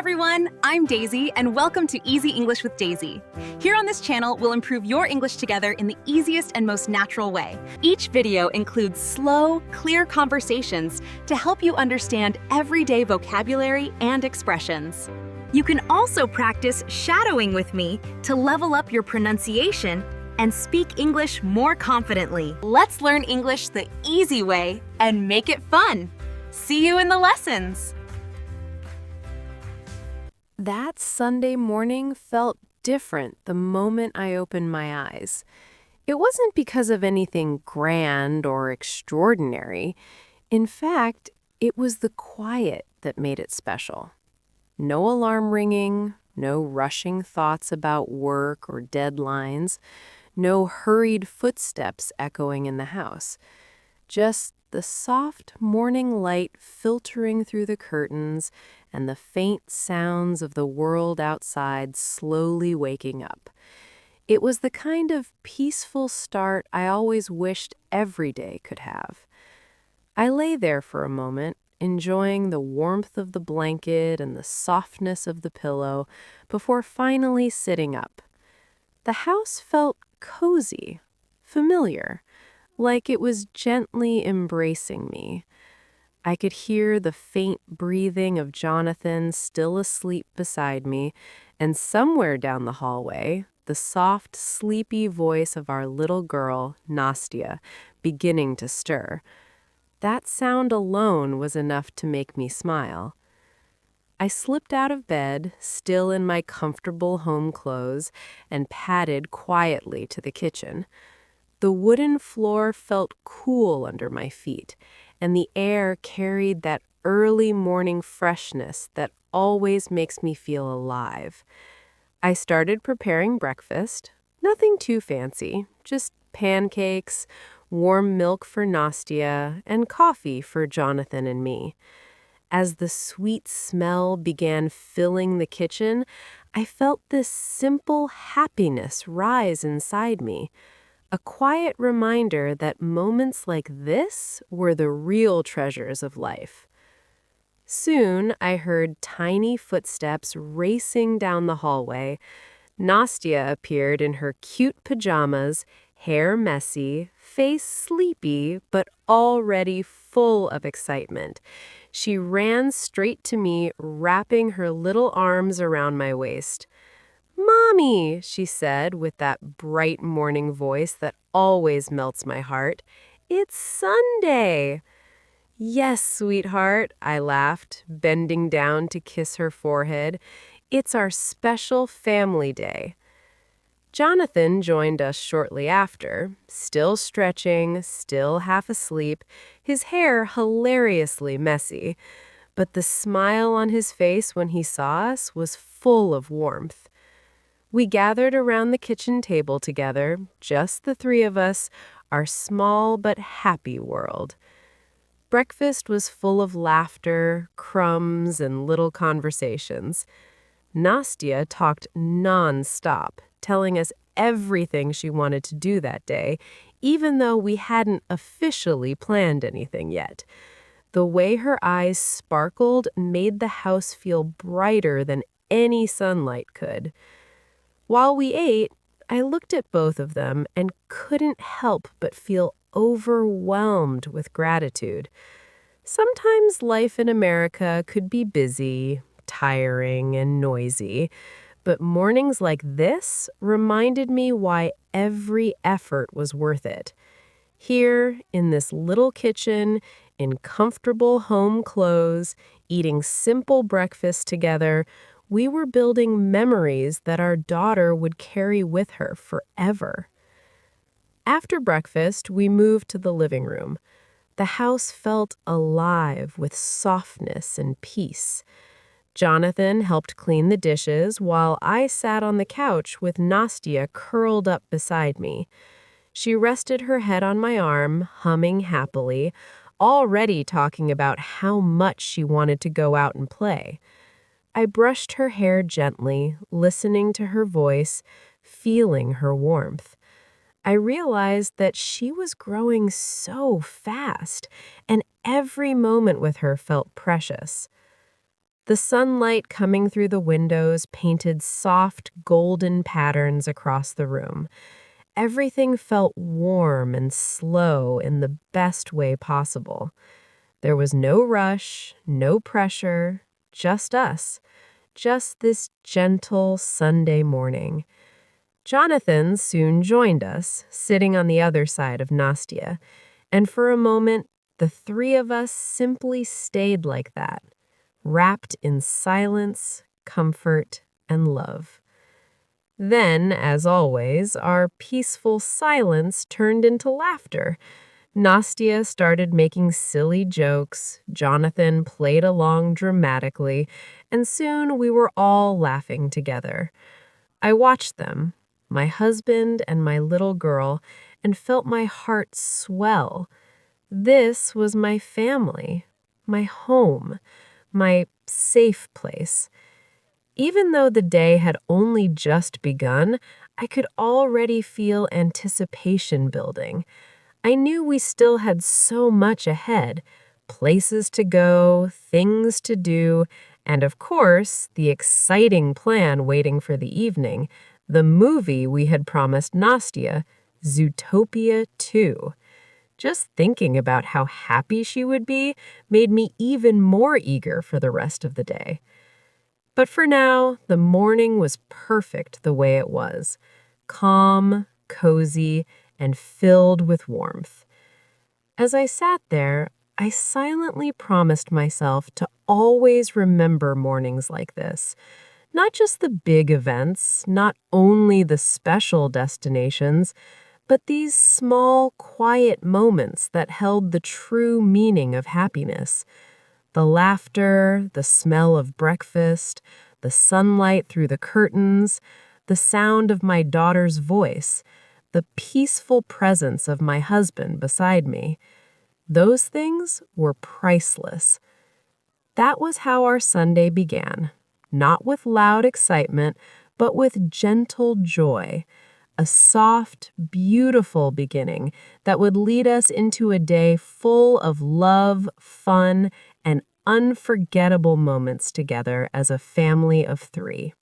everyone, I'm Daisy, and welcome to Easy English with Daisy. Here on this channel, we'll improve your English together in the easiest and most natural way. Each video includes slow, clear conversations to help you understand everyday vocabulary and expressions. You can also practice shadowing with me to level up your pronunciation and speak English more confidently. Let's learn English the easy way and make it fun. See you in the lessons! That Sunday morning felt different the moment I opened my eyes. It wasn't because of anything grand or extraordinary. In fact, it was the quiet that made it special. No alarm ringing, no rushing thoughts about work or deadlines, no hurried footsteps echoing in the house. Just the soft morning light filtering through the curtains and the faint sounds of the world outside slowly waking up. It was the kind of peaceful start I always wished every day could have. I lay there for a moment, enjoying the warmth of the blanket and the softness of the pillow before finally sitting up. The house felt cozy, familiar, like it was gently embracing me. I could hear the faint breathing of Jonathan still asleep beside me, and somewhere down the hallway, the soft, sleepy voice of our little girl, Nastya, beginning to stir. That sound alone was enough to make me smile. I slipped out of bed, still in my comfortable home clothes, and padded quietly to the kitchen. The wooden floor felt cool under my feet, and the air carried that early morning freshness that always makes me feel alive. I started preparing breakfast. Nothing too fancy, just pancakes, warm milk for Nastya, and coffee for Jonathan and me. As the sweet smell began filling the kitchen, I felt this simple happiness rise inside me. A quiet reminder that moments like this were the real treasures of life. Soon, I heard tiny footsteps racing down the hallway. Nastya appeared in her cute pajamas, hair messy, face sleepy, but already full of excitement. She ran straight to me, wrapping her little arms around my waist. "Mommy," she said with that bright morning voice that always melts my heart, "it's Sunday." "Yes, sweetheart," I laughed, bending down to kiss her forehead. "It's our special family day." Jonathan joined us shortly after, still stretching, still half asleep, his hair hilariously messy. But the smile on his face when he saw us was full of warmth. We gathered around the kitchen table together, just the three of us, our small but happy world. Breakfast was full of laughter, crumbs, and little conversations. Nastya talked non-stop, telling us everything she wanted to do that day, even though we hadn't officially planned anything yet. The way her eyes sparkled made the house feel brighter than any sunlight could. While we ate, I looked at both of them and couldn't help but feel overwhelmed with gratitude. Sometimes life in America could be busy, tiring, and noisy, but mornings like this reminded me why every effort was worth it. Here, in this little kitchen, in comfortable home clothes, eating simple breakfast together, we were building memories that our daughter would carry with her forever. After breakfast, we moved to the living room. The house felt alive with softness and peace. Jonathan helped clean the dishes while I sat on the couch with Nastya curled up beside me. She rested her head on my arm, humming happily, already talking about how much she wanted to go out and play. I brushed her hair gently, listening to her voice, feeling her warmth. I realized that she was growing so fast, and every moment with her felt precious. The sunlight coming through the windows painted soft, golden patterns across the room. Everything felt warm and slow in the best way possible. There was no rush, no pressure, just us. Just this gentle Sunday morning. Jonathan soon joined us, sitting on the other side of Nastya, and for a moment, the three of us simply stayed like that, wrapped in silence, comfort, and love. Then, as always, our peaceful silence turned into laughter. Nastya started making silly jokes, Jonathan played along dramatically, and soon we were all laughing together. I watched them, my husband and my little girl, and felt my heart swell. This was my family, my home, my safe place. Even though the day had only just begun, I could already feel anticipation building. I knew we still had so much ahead, places to go, things to do, and of course, the exciting plan waiting for the evening, the movie we had promised Nastya, Zootopia 2. Just thinking about how happy she would be made me even more eager for the rest of the day. But for now, the morning was perfect the way it was. Calm, cozy, and filled with warmth. As I sat there, I silently promised myself to always remember mornings like this. Not just the big events, not only the special destinations, but these small, quiet moments that held the true meaning of happiness. The laughter, the smell of breakfast, the sunlight through the curtains, the sound of my daughter's voice, the peaceful presence of my husband beside me. Those things were priceless. That was how our Sunday began, not with loud excitement, but with gentle joy. A soft, beautiful beginning that would lead us into a day full of love, fun, and unforgettable moments together as a family of three.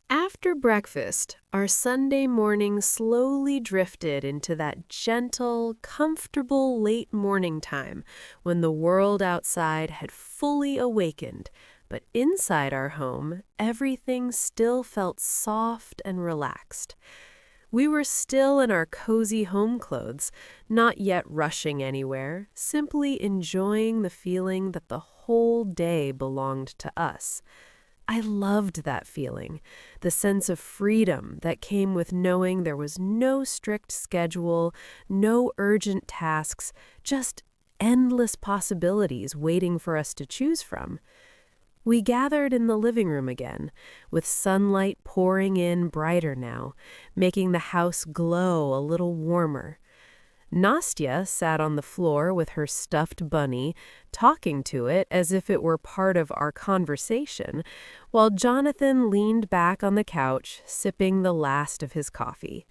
After breakfast, our Sunday morning slowly drifted into that gentle, comfortable late morning time when the world outside had fully awakened, but inside our home, everything still felt soft and relaxed. We were still in our cozy home clothes, not yet rushing anywhere, simply enjoying the feeling that the whole day belonged to us. I loved that feeling, the sense of freedom that came with knowing there was no strict schedule, no urgent tasks, just endless possibilities waiting for us to choose from. We gathered in the living room again, with sunlight pouring in brighter now, making the house glow a little warmer. Nastya sat on the floor with her stuffed bunny, talking to it as if it were part of our conversation, while Jonathan leaned back on the couch, sipping the last of his coffee.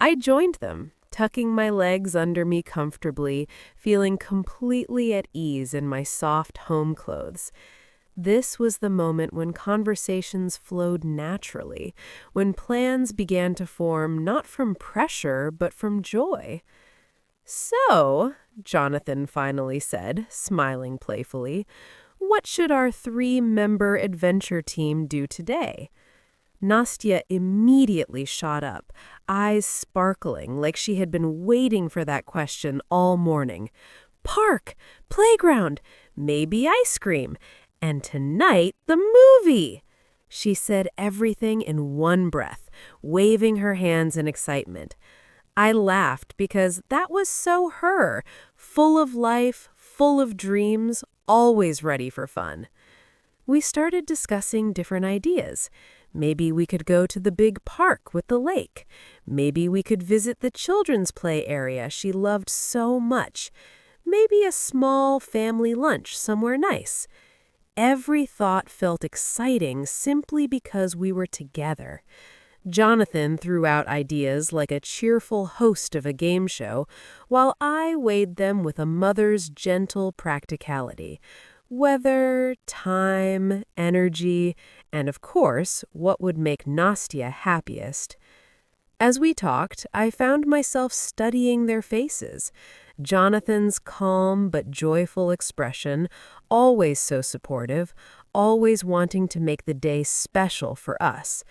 I joined them, tucking my legs under me comfortably, feeling completely at ease in my soft home clothes. This was the moment when conversations flowed naturally, when plans began to form not from pressure, but from joy. "So," Jonathan finally said, smiling playfully, "what should our three-member adventure team do today?" Nastya immediately shot up, eyes sparkling like she had been waiting for that question all morning. "Park, playground, maybe ice cream. And tonight, the movie!" She said everything in one breath, waving her hands in excitement. I laughed because that was so her, full of life, full of dreams, always ready for fun. We started discussing different ideas. Maybe we could go to the big park with the lake. Maybe we could visit the children's play area she loved so much. Maybe a small family lunch somewhere nice. Every thought felt exciting simply because we were together. Jonathan threw out ideas like a cheerful host of a game show, while I weighed them with a mother's gentle practicality. Weather, time, energy, and of course, what would make Nastya happiest. As we talked, I found myself studying their faces. Jonathan's calm but joyful expression, always so supportive, always wanting to make the day special for us.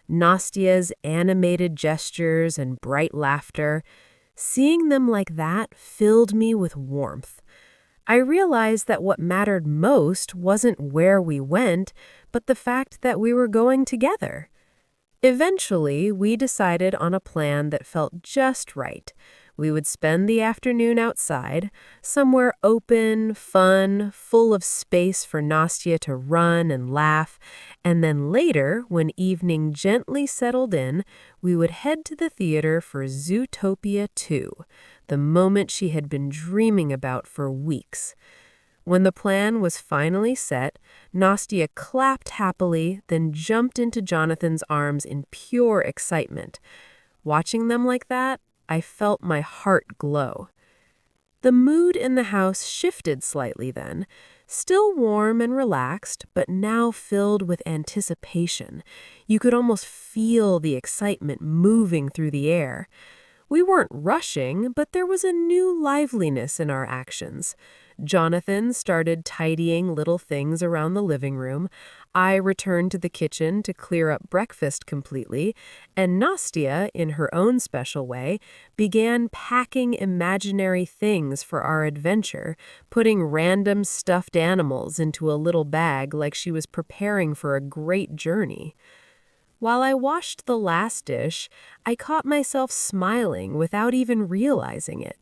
Nastya's animated gestures and bright laughter. Seeing them like that filled me with warmth. I realized that what mattered most wasn't where we went, but the fact that we were going together. Eventually, we decided on a plan that felt just right. We would spend the afternoon outside, somewhere open, fun, full of space for Nastya to run and laugh, and then later, when evening gently settled in, we would head to the theater for Zootopia 2, the moment she had been dreaming about for weeks. When the plan was finally set, Nastya clapped happily, then jumped into Jonathan's arms in pure excitement. Watching them like that, I felt my heart glow. The mood in the house shifted slightly then, still warm and relaxed, but now filled with anticipation. You could almost feel the excitement moving through the air. We weren't rushing, but there was a new liveliness in our actions. Jonathan started tidying little things around the living room. I returned to the kitchen to clear up breakfast completely, and Nastya, in her own special way, began packing imaginary things for our adventure, putting random stuffed animals into a little bag like she was preparing for a great journey. While I washed the last dish, I caught myself smiling without even realizing it.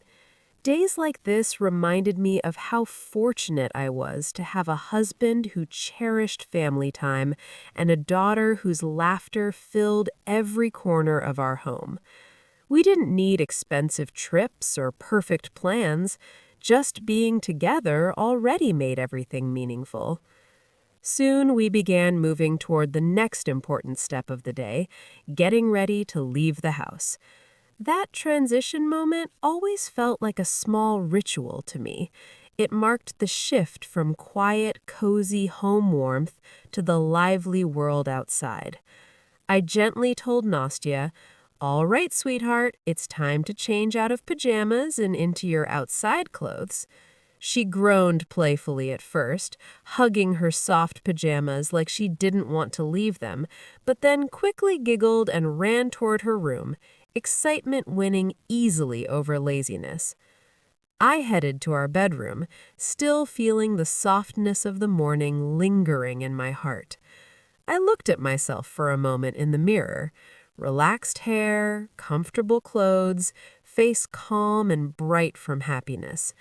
Days like this reminded me of how fortunate I was to have a husband who cherished family time and a daughter whose laughter filled every corner of our home. We didn't need expensive trips or perfect plans. Just being together already made everything meaningful. Soon we began moving toward the next important step of the day, getting ready to leave the house. That transition moment always felt like a small ritual to me. It marked the shift from quiet, cozy home warmth to the lively world outside. I gently told Nastya, "All right, sweetheart, it's time to change out of pajamas and into your outside clothes." She groaned playfully at first, hugging her soft pajamas like she didn't want to leave them, but then quickly giggled and ran toward her room, excitement winning easily over laziness. I headed to our bedroom, still feeling the softness of the morning lingering in my heart. I looked at myself for a moment in the mirror. Relaxed hair, comfortable clothes, face calm and bright from happiness.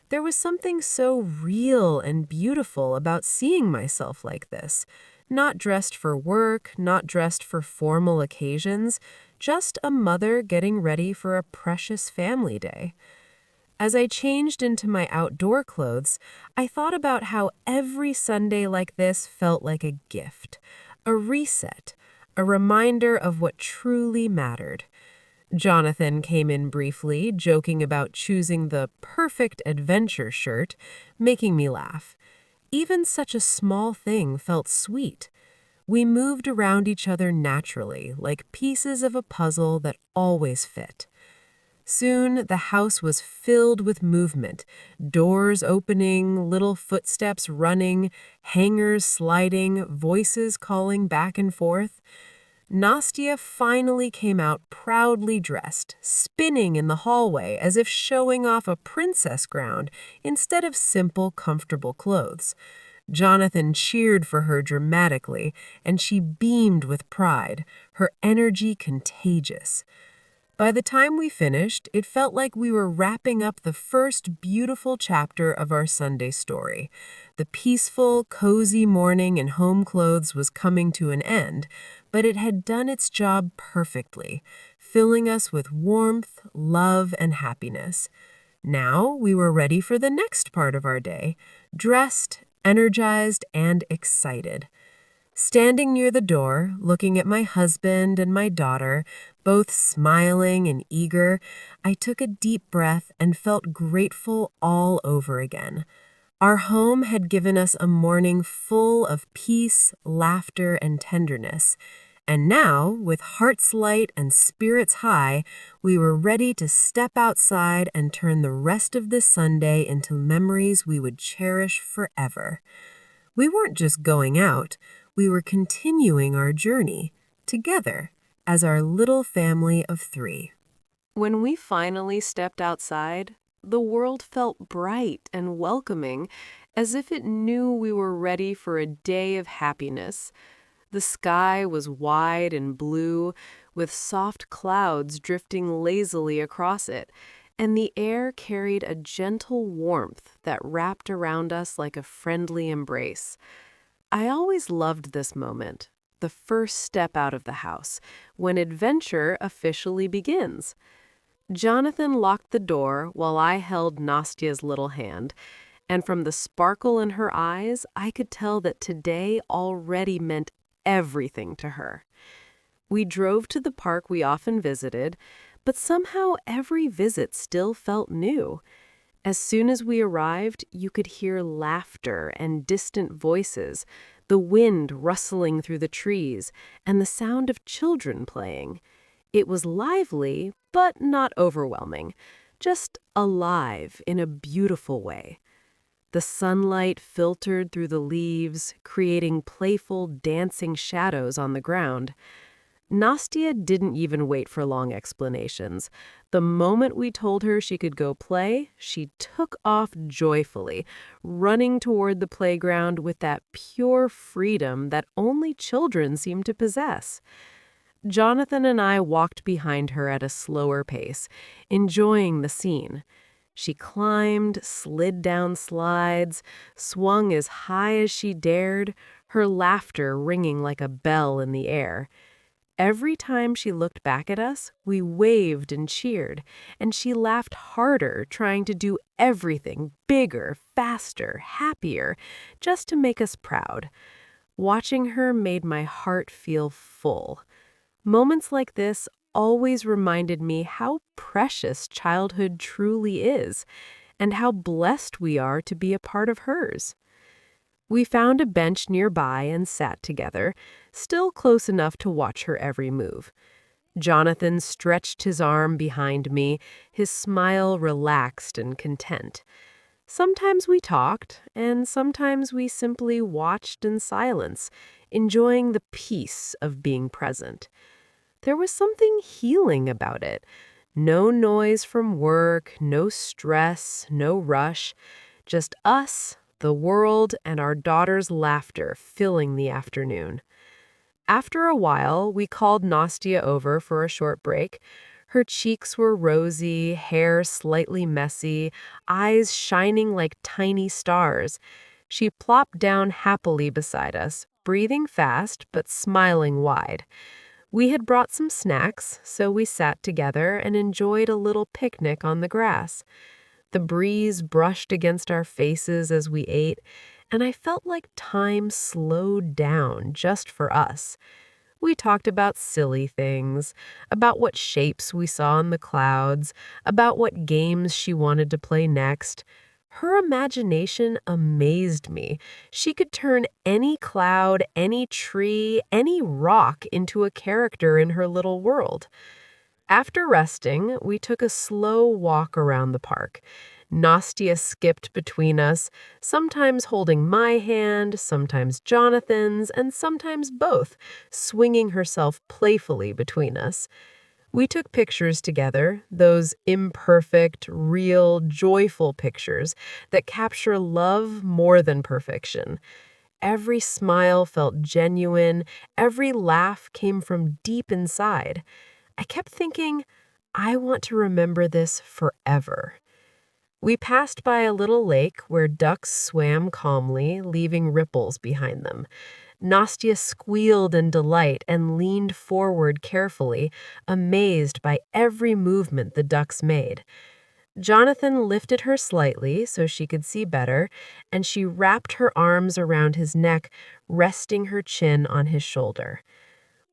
There was something so real and beautiful about seeing myself like this. Not dressed for work, not dressed for formal occasions, just a mother getting ready for a precious family day. As I changed into my outdoor clothes, I thought about how every Sunday like this felt like a gift, a reset, a reminder of what truly mattered. Jonathan came in briefly, joking about choosing the perfect adventure shirt, making me laugh. Even such a small thing felt sweet. We moved around each other naturally, like pieces of a puzzle that always fit. Soon, the house was filled with movement, doors opening, little footsteps running, hangers sliding, voices calling back and forth. Nastya finally came out proudly dressed, spinning in the hallway as if showing off a princess ground instead of simple, comfortable clothes. Jonathan cheered for her dramatically, and she beamed with pride, her energy contagious. By the time we finished, it felt like we were wrapping up the first beautiful chapter of our Sunday story. The peaceful, cozy morning in home clothes was coming to an end, but it had done its job perfectly, filling us with warmth, love, and happiness. Now we were ready for the next part of our day, dressed, energized, and excited. Standing near the door, looking at my husband and my daughter, both smiling and eager, I took a deep breath and felt grateful all over again. Our home had given us a morning full of peace, laughter, and tenderness. And now, with hearts light and spirits high, we were ready to step outside and turn the rest of this Sunday into memories we would cherish forever. We weren't just going out, we were continuing our journey, together, as our little family of 3. When we finally stepped outside, the world felt bright and welcoming, as if it knew we were ready for a day of happiness. The sky was wide and blue, with soft clouds drifting lazily across it, and the air carried a gentle warmth that wrapped around us like a friendly embrace. I always loved this moment, the first step out of the house, when adventure officially begins. Jonathan locked the door while I held Nastia's little hand, and from the sparkle in her eyes, I could tell that today already meant everything to her. We drove to the park we often visited, but somehow every visit still felt new. As soon as we arrived, you could hear laughter and distant voices, the wind rustling through the trees, and the sound of children playing. It was lively, but not overwhelming, just alive in a beautiful way. The sunlight filtered through the leaves, creating playful, dancing shadows on the ground. Nastia didn't even wait for long explanations. The moment we told her she could go play, she took off joyfully, running toward the playground with that pure freedom that only children seem to possess. Jonathan and I walked behind her at a slower pace, enjoying the scene. She climbed, slid down slides, swung as high as she dared, her laughter ringing like a bell in the air. Every time she looked back at us, we waved and cheered, and she laughed harder, trying to do everything bigger, faster, happier, just to make us proud. Watching her made my heart feel full. Moments like this always reminded me how precious childhood truly is, and how blessed we are to be a part of hers. We found a bench nearby and sat together, still close enough to watch her every move. Jonathan stretched his arm behind me, his smile relaxed and content. Sometimes we talked, and sometimes we simply watched in silence, enjoying the peace of being present. There was something healing about it. No noise from work, no stress, no rush. Just us, the world, and our daughter's laughter filling the afternoon. After a while, we called Nastia over for a short break. Her cheeks were rosy, hair slightly messy, eyes shining like tiny stars. She plopped down happily beside us, breathing fast but smiling wide. We had brought some snacks, so we sat together and enjoyed a little picnic on the grass. The breeze brushed against our faces as we ate, and I felt like time slowed down just for us. We talked about silly things, about what shapes we saw in the clouds, about what games she wanted to play next. Her imagination amazed me. She could turn any cloud, any tree, any rock into a character in her little world. After resting, we took a slow walk around the park. Nastia skipped between us, sometimes holding my hand, sometimes Jonathan's, and sometimes both, swinging herself playfully between us. We took pictures together, those imperfect, real, joyful pictures that capture love more than perfection. Every smile felt genuine, every laugh came from deep inside. I kept thinking, I want to remember this forever. We passed by a little lake where ducks swam calmly, leaving ripples behind them. Nastia squealed in delight and leaned forward carefully, amazed by every movement the ducks made. Jonathan lifted her slightly so she could see better, and she wrapped her arms around his neck, resting her chin on his shoulder.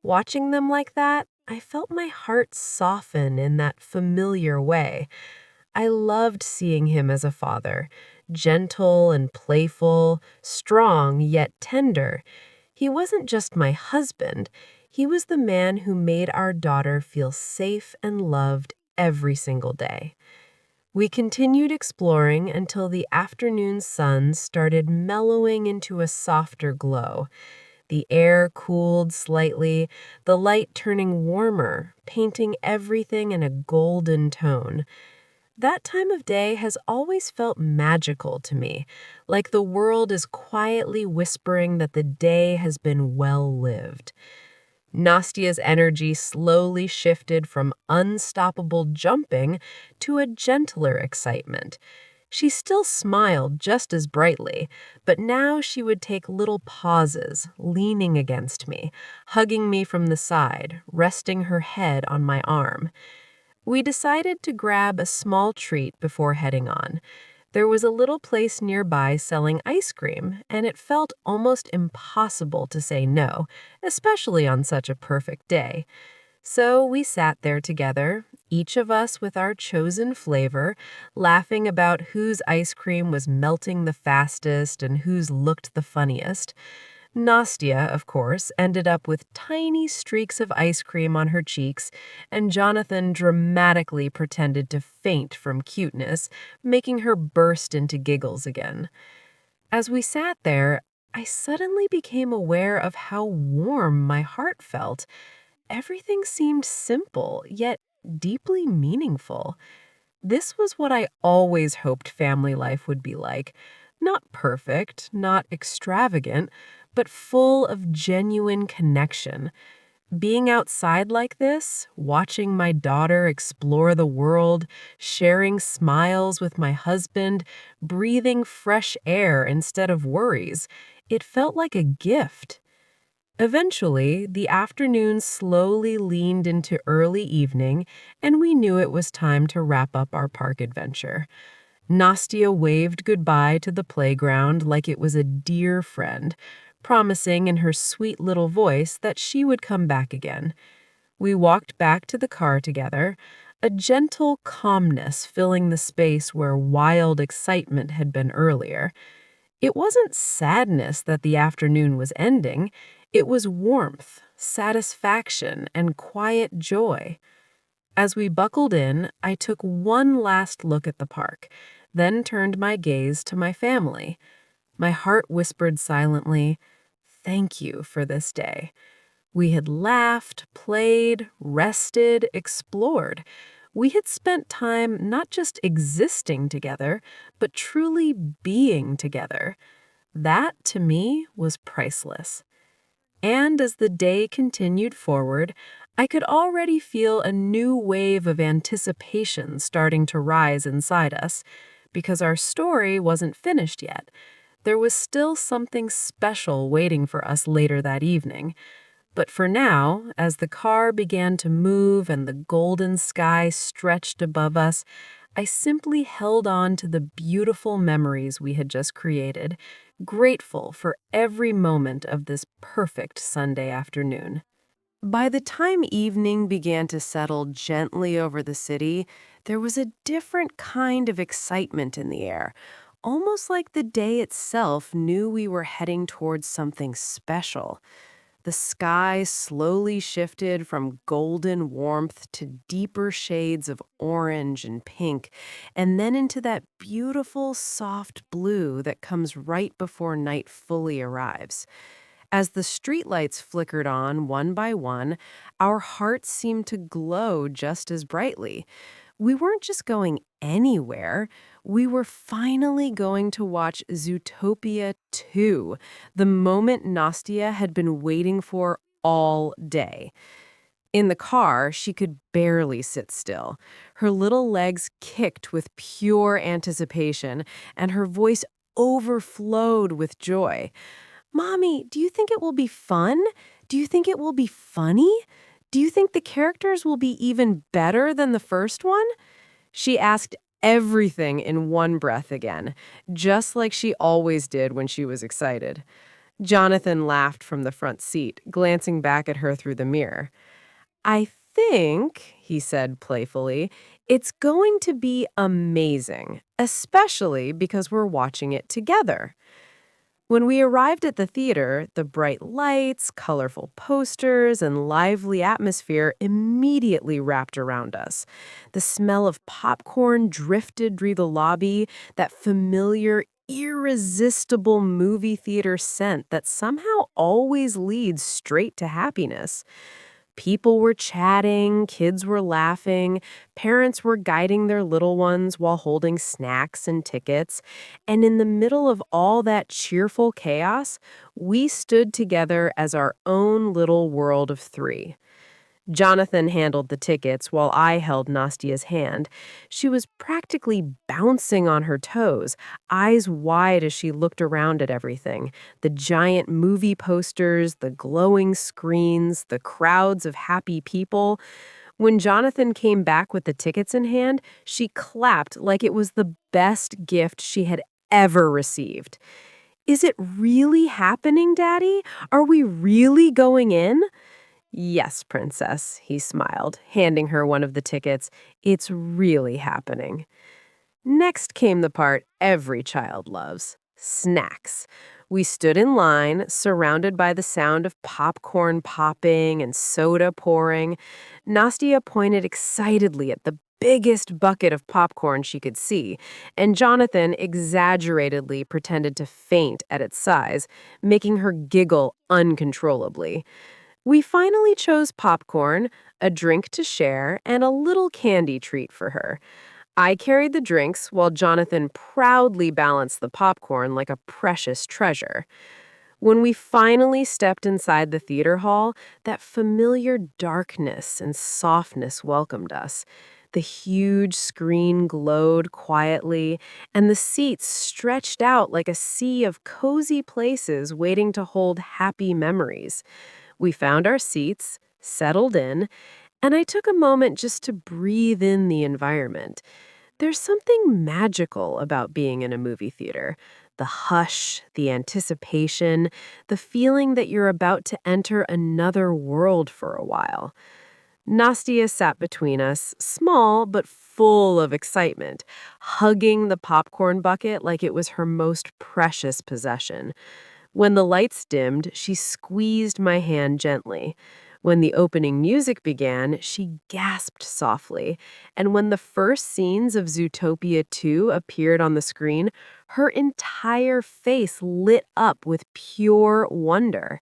Watching them like that, I felt my heart soften in that familiar way. I loved seeing him as a father, gentle and playful, strong yet tender. He wasn't just my husband, he was the man who made our daughter feel safe and loved every single day. We continued exploring until the afternoon sun started mellowing into a softer glow. The air cooled slightly, the light turning warmer, painting everything in a golden tone. That time of day has always felt magical to me, like the world is quietly whispering that the day has been well lived. Nastia's energy slowly shifted from unstoppable jumping to a gentler excitement. She still smiled just as brightly, but now she would take little pauses, leaning against me, hugging me from the side, resting her head on my arm. We decided to grab a small treat before heading on. There was a little place nearby selling ice cream, and it felt almost impossible to say no, especially on such a perfect day. So we sat there together, each of us with our chosen flavor, laughing about whose ice cream was melting the fastest and whose looked the funniest. Nastia, of course, ended up with tiny streaks of ice cream on her cheeks, and Jonathan dramatically pretended to faint from cuteness, making her burst into giggles again. As we sat there, I suddenly became aware of how warm my heart felt. Everything seemed simple, yet deeply meaningful. This was what I always hoped family life would be like. Not perfect, not extravagant, but full of genuine connection. Being outside like this, watching my daughter explore the world, sharing smiles with my husband, breathing fresh air instead of worries, it felt like a gift. Eventually, the afternoon slowly leaned into early evening, and we knew it was time to wrap up our park adventure. Nastia waved goodbye to the playground like it was a dear friend, promising in her sweet little voice that she would come back again. We walked back to the car together, a gentle calmness filling the space where wild excitement had been earlier. It wasn't sadness that the afternoon was ending, it was warmth, satisfaction, and quiet joy. As we buckled in, I took one last look at the park, then turned my gaze to my family. My heart whispered silently, "Thank you for this day." We had laughed, played, rested, explored. We had spent time not just existing together, but truly being together. That, to me, was priceless. And as the day continued forward, I could already feel a new wave of anticipation starting to rise inside us, because our story wasn't finished yet. There was still something special waiting for us later that evening. But for now, as the car began to move and the golden sky stretched above us, I simply held on to the beautiful memories we had just created, grateful for every moment of this perfect Sunday afternoon. By the time evening began to settle gently over the city, there was a different kind of excitement in the air, almost like the day itself knew we were heading towards something special. The sky slowly shifted from golden warmth to deeper shades of orange and pink, and then into that beautiful soft blue that comes right before night fully arrives. As the streetlights flickered on one by one, our hearts seemed to glow just as brightly. We weren't just going anywhere, we were finally going to watch Zootopia 2, the moment Nastia had been waiting for all day. In the car, she could barely sit still. Her little legs kicked with pure anticipation, and her voice overflowed with joy. "Mommy, do you think it will be fun? Do you think it will be funny? Do you think the characters will be even better than the first one?" She asked everything in one breath again, just like she always did when she was excited. Jonathan laughed from the front seat, glancing back at her through the mirror. "I think, he said playfully, it's going to be amazing, especially because we're watching it together. When we arrived at the theater, the bright lights, colorful posters, and lively atmosphere immediately wrapped around us. The smell of popcorn drifted through the lobby, that familiar, irresistible movie theater scent that somehow always leads straight to happiness. People were chatting, kids were laughing, parents were guiding their little ones while holding snacks and tickets. And in the middle of all that cheerful chaos, we stood together as our own little world of three. Jonathan handled the tickets while I held Nastia's hand. She was practically bouncing on her toes, eyes wide as she looked around at everything. The giant movie posters, the glowing screens, the crowds of happy people. When Jonathan came back with the tickets in hand, she clapped like it was the best gift she had ever received. "Is it really happening, Daddy? Are we really going in?" "Yes, Princess," he smiled, handing her one of the tickets. "It's really happening." Next came the part every child loves: snacks. We stood in line, surrounded by the sound of popcorn popping and soda pouring. Nastia pointed excitedly at the biggest bucket of popcorn she could see, and Jonathan exaggeratedly pretended to faint at its size, making her giggle uncontrollably. We finally chose popcorn, a drink to share, and a little candy treat for her. I carried the drinks while Jonathan proudly balanced the popcorn like a precious treasure. When we finally stepped inside the theater hall, that familiar darkness and softness welcomed us. The huge screen glowed quietly, and the seats stretched out like a sea of cozy places waiting to hold happy memories. We found our seats, settled in, and I took a moment just to breathe in the environment. There's something magical about being in a movie theater. The hush, the anticipation, the feeling that you're about to enter another world for a while. Nastia sat between us, small but full of excitement, hugging the popcorn bucket like it was her most precious possession. When the lights dimmed, she squeezed my hand gently. When the opening music began, she gasped softly. And when the first scenes of Zootopia 2 appeared on the screen, her entire face lit up with pure wonder.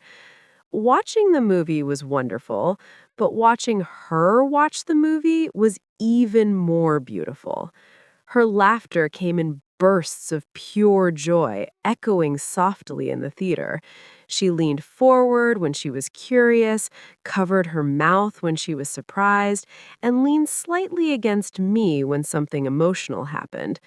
Watching the movie was wonderful, but watching her watch the movie was even more beautiful. Her laughter came in bursts of pure joy, echoing softly in the theater. She leaned forward when she was curious, covered her mouth when she was surprised, and leaned slightly against me when something emotional happened.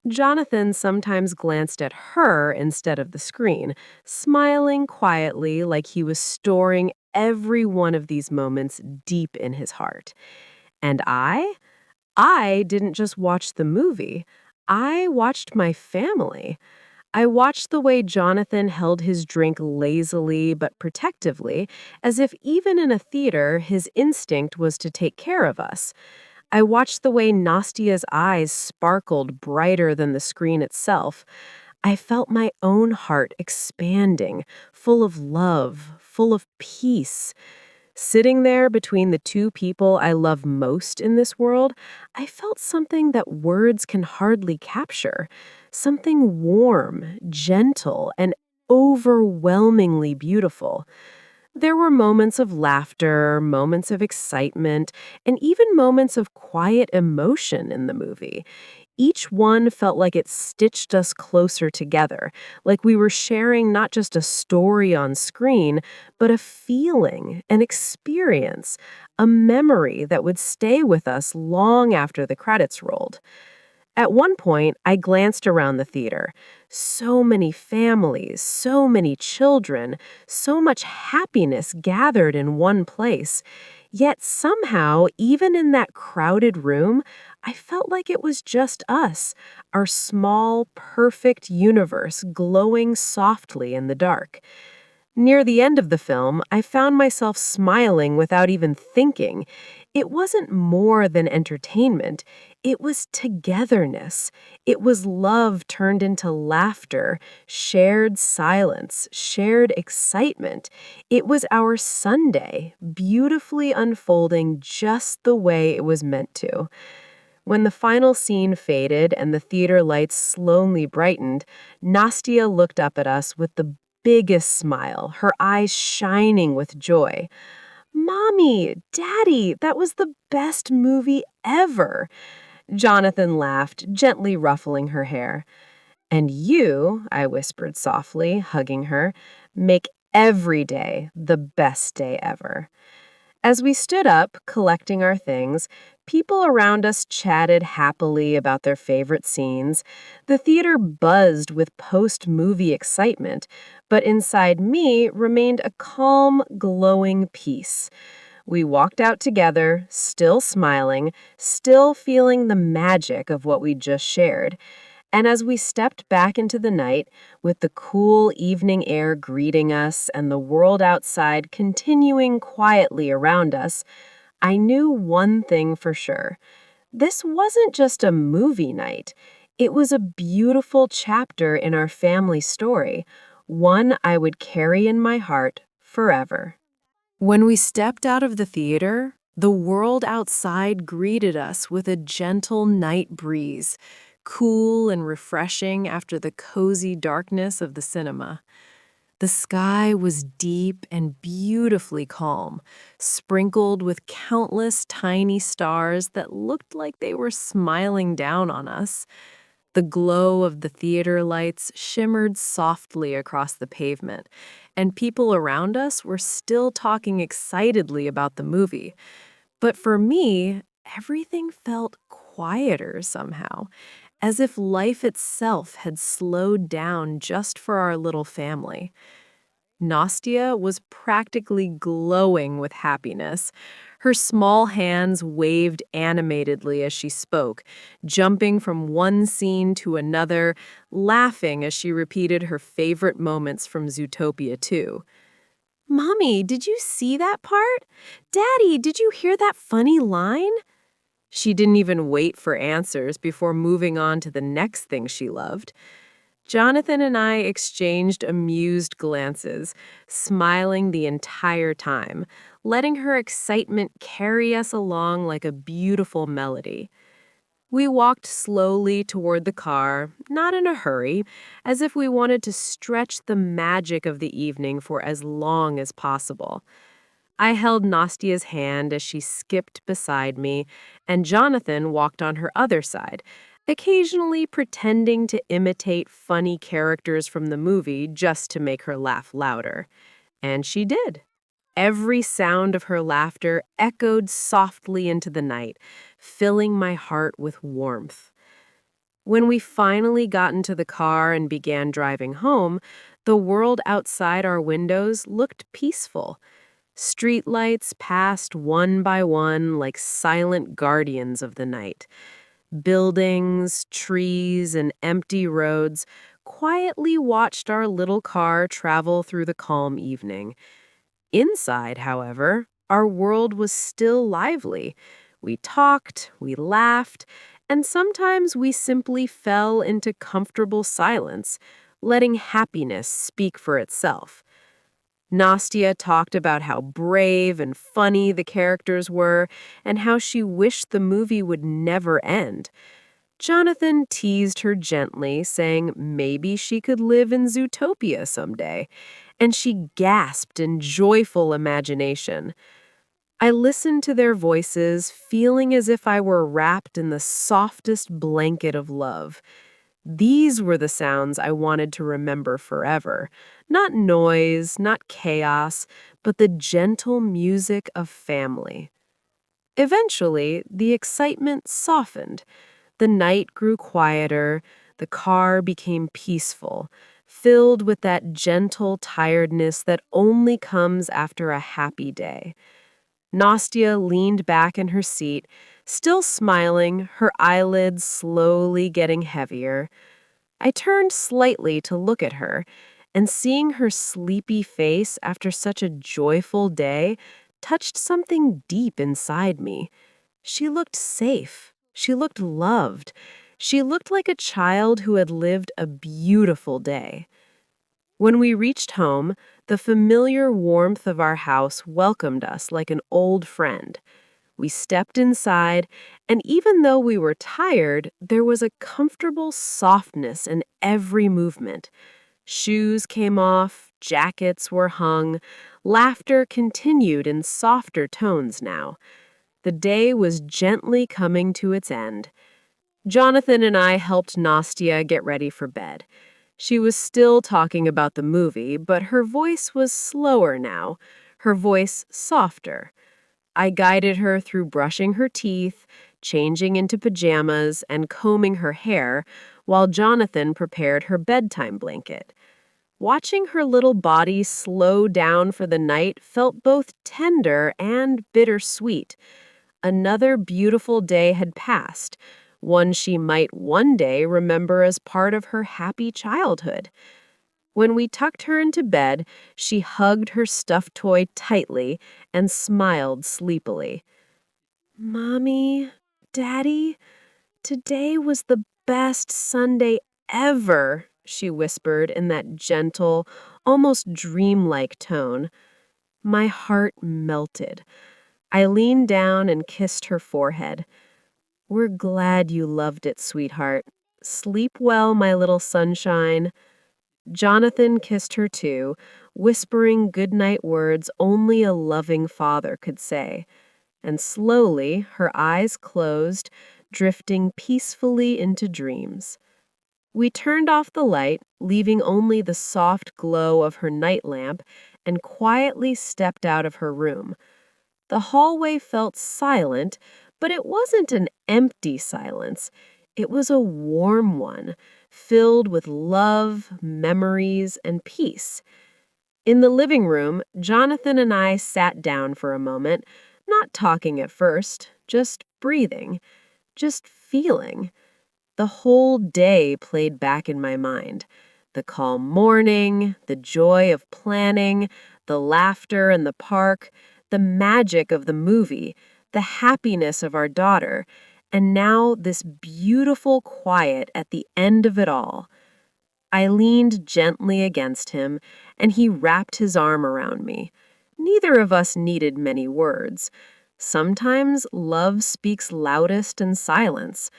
Jonathan sometimes glanced at her instead of the screen, smiling quietly like he was storing every one of these moments deep in his heart. And I didn't just watch the movie. I watched my family. I watched the way Jonathan held his drink lazily but protectively, as if even in a theater, his instinct was to take care of us. I watched the way Nastia's eyes sparkled brighter than the screen itself. I felt my own heart expanding, full of love, full of peace. Sitting there between the two people I love most in this world, I felt something that words can hardly capture. Something warm, gentle, and overwhelmingly beautiful. There were moments of laughter, moments of excitement, and even moments of quiet emotion in the movie. Each one felt like it stitched us closer together, like we were sharing not just a story on screen, but a feeling, an experience, a memory that would stay with us long after the credits rolled. At one point, I glanced around the theater. So many families, so many children, so much happiness gathered in one place. Yet somehow, even in that crowded room, I felt like it was just us, our small, perfect universe glowing softly in the dark. Near the end of the film, I found myself smiling without even thinking. It wasn't more than entertainment. It was togetherness. It was love turned into laughter, shared silence, shared excitement. It was our Sunday, beautifully unfolding just the way it was meant to. When the final scene faded and the theater lights slowly brightened, Nastia looked up at us with the biggest smile, her eyes shining with joy. Mommy, Daddy, that was the best movie ever. Jonathan laughed, gently ruffling her hair. And you, I whispered softly, hugging her, make every day the best day ever. As we stood up, collecting our things, people around us chatted happily about their favorite scenes. The theater buzzed with post-movie excitement, but inside me remained a calm, glowing peace. We walked out together, still smiling, still feeling the magic of what we just shared. And as we stepped back into the night, with the cool evening air greeting us and the world outside continuing quietly around us, I knew one thing for sure. This wasn't just a movie night. It was a beautiful chapter in our family story, one I would carry in my heart forever. When we stepped out of the theater, the world outside greeted us with a gentle night breeze, cool and refreshing after the cozy darkness of the cinema. The sky was deep and beautifully calm, sprinkled with countless tiny stars that looked like they were smiling down on us. The glow of the theater lights shimmered softly across the pavement, and people around us were still talking excitedly about the movie. But for me, everything felt quieter somehow, as if life itself had slowed down just for our little family. Nastia was practically glowing with happiness. Her small hands waved animatedly as she spoke, jumping from one scene to another, laughing as she repeated her favorite moments from Zootopia 2. Mommy, did you see that part? Daddy, did you hear that funny line? She didn't even wait for answers before moving on to the next thing she loved. Jonathan and I exchanged amused glances, smiling the entire time, letting her excitement carry us along like a beautiful melody. We walked slowly toward the car, not in a hurry, as if we wanted to stretch the magic of the evening for as long as possible. I held Nastia's hand as she skipped beside me, and Jonathan walked on her other side, occasionally pretending to imitate funny characters from the movie just to make her laugh louder. And she did. Every sound of her laughter echoed softly into the night, filling my heart with warmth. When we finally got into the car and began driving home, the world outside our windows looked peaceful. Streetlights passed one by one like silent guardians of the night. Buildings, trees, and empty roads quietly watched our little car travel through the calm evening. Inside, however, our world was still lively. We talked, we laughed, and sometimes we simply fell into comfortable silence, letting happiness speak for itself. Nastia talked about how brave and funny the characters were and how she wished the movie would never end. Jonathan teased her gently, saying maybe she could live in Zootopia someday, and she gasped in joyful imagination. I listened to their voices, feeling as if I were wrapped in the softest blanket of love. These were the sounds I wanted to remember forever. Not noise, not chaos, but the gentle music of family. Eventually, the excitement softened. The night grew quieter, the car became peaceful, filled with that gentle tiredness that only comes after a happy day. Nastia leaned back in her seat, still smiling, her eyelids slowly getting heavier. I turned slightly to look at her, and seeing her sleepy face after such a joyful day touched something deep inside me. She looked safe. She looked loved. She looked like a child who had lived a beautiful day. When we reached home, the familiar warmth of our house welcomed us like an old friend. We stepped inside, and even though we were tired, there was a comfortable softness in every movement. Shoes came off, jackets were hung, laughter continued in softer tones now. The day was gently coming to its end. Jonathan and I helped Nastia get ready for bed. She was still talking about the movie, but her voice was slower now, her voice softer. I guided her through brushing her teeth, changing into pajamas, and combing her hair, while Jonathan prepared her bedtime blanket. Watching her little body slow down for the night felt both tender and bittersweet. Another beautiful day had passed, one she might one day remember as part of her happy childhood. When we tucked her into bed, she hugged her stuffed toy tightly and smiled sleepily. "Mommy, Daddy, today was the best Sunday ever," she whispered in that gentle, almost dreamlike tone. My heart melted. I leaned down and kissed her forehead. "We're glad you loved it, sweetheart. Sleep well, my little sunshine." Jonathan kissed her too, whispering goodnight words only a loving father could say. And slowly, her eyes closed, drifting peacefully into dreams. We turned off the light, leaving only the soft glow of her night lamp, and quietly stepped out of her room. The hallway felt silent, but it wasn't an empty silence. It was a warm one, filled with love, memories, and peace. In the living room, Jonathan and I sat down for a moment, not talking at first, just breathing, just feeling. The whole day played back in my mind. The calm morning, the joy of planning, the laughter in the park, the magic of the movie, the happiness of our daughter, and now this beautiful quiet at the end of it all. I leaned gently against him, and he wrapped his arm around me. Neither of us needed many words. Sometimes love speaks loudest in silence.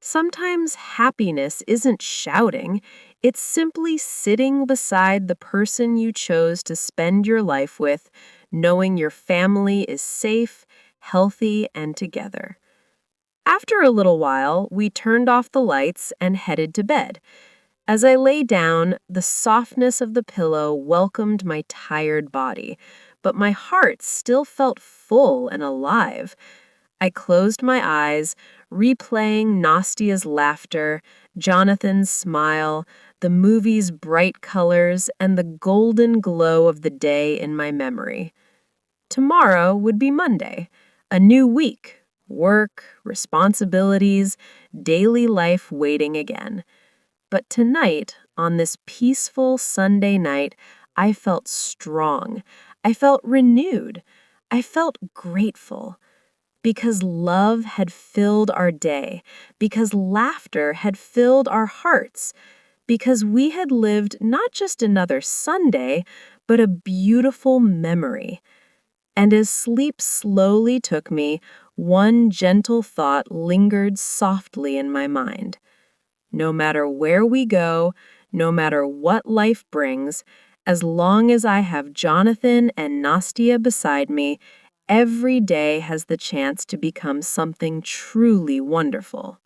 Sometimes happiness isn't shouting, it's simply sitting beside the person you chose to spend your life with, knowing your family is safe, healthy, and together. After a little while, we turned off the lights and headed to bed. As I lay down, the softness of the pillow welcomed my tired body, but my heart still felt full and alive. I closed my eyes, replaying Nastia's laughter, Jonathan's smile, the movie's bright colors, and the golden glow of the day in my memory. Tomorrow would be Monday, a new week, work, responsibilities, daily life waiting again. But tonight, on this peaceful Sunday night, I felt strong. I felt renewed. I felt grateful. Because love had filled our day, because laughter had filled our hearts, because we had lived not just another Sunday, but a beautiful memory. And as sleep slowly took me, one gentle thought lingered softly in my mind. No matter where we go, no matter what life brings, as long as I have Jonathan and Nastia beside me, every day has the chance to become something truly wonderful.